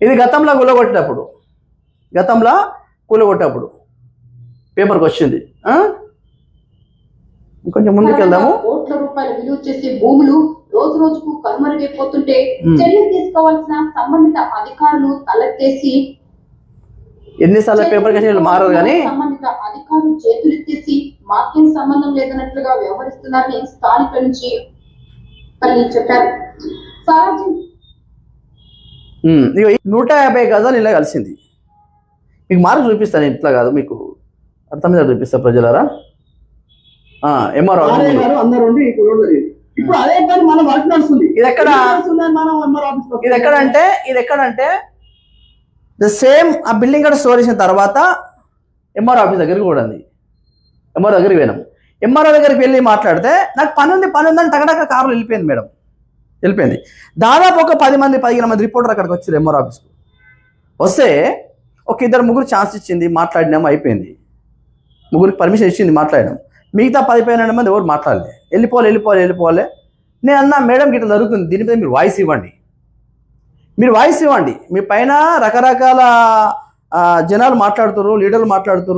ఇది గతంలో కూలగొట్టేటప్పుడు పేపర్కి వచ్చింది. కొంచెం ముందుకు వెళ్దాము. కోట్ల రూపాయల విలువ చేసే భూములు రోజు రోజుకు కనుమరుగైపోతుంటే చర్యలు తీసుకోవాల్సిన సంబంధిత అధికారులు తలెత్తేసి ఎన్నిసార్లు పేపర్ కేసు మారదు కానీ సంబంధిత అధికారులు చేతులెత్తేసి మాకేం సంబంధం లేదన్నట్లుగా వ్యవహరిస్తున్నారని స్థానికుల నుంచి చెప్పారు. 150 గజాలు ఇలా కలిసింది. మీకు మార్క్ చూపిస్తాను, ఇట్లా కాదు, మీకు అర్థమైనా చూపిస్తా ప్రజలారా. ఎంఆర్ఓ ఇది ఎక్కడంటే ద సేమ్ ఆ బిల్డింగ్ కూడా స్టోర్ చేసిన తర్వాత ఎంఆర్ఓ ఆఫీస్ దగ్గరికి కూడా ఉంది. ఎంఆర్ఓ దగ్గరికి పోయినాం. ఎంఆర్ఓ దగ్గరికి వెళ్ళి మాట్లాడితే నాకు పని ఉందని టగటక కారులో వెళ్ళిపోయింది. దాదాపు ఒక 10-15 మంది రిపోర్టర్ అక్కడికి వచ్చారు ఎంఆర్ఓ ఆఫీస్కి. వస్తే ఒక 2-3 ఛాన్స్ ఇచ్చింది, మాట్లాడినాము, అయిపోయింది. 3కి పర్మిషన్ ఇచ్చింది, మాట్లాడినాం. మిగతా 10-12 మంది ఎవరు మాట్లాడలే. వెళ్ళిపోవాలి. నేను అన్నా, మేడం గిట్లా జరుగుతుంది, దీని మీద మీరు వాయిస్ ఇవ్వండి. మీ పైన రకరకాల జనాలు మాట్లాడుతున్నారు, లీడర్లు మాట్లాడుతున్నారు.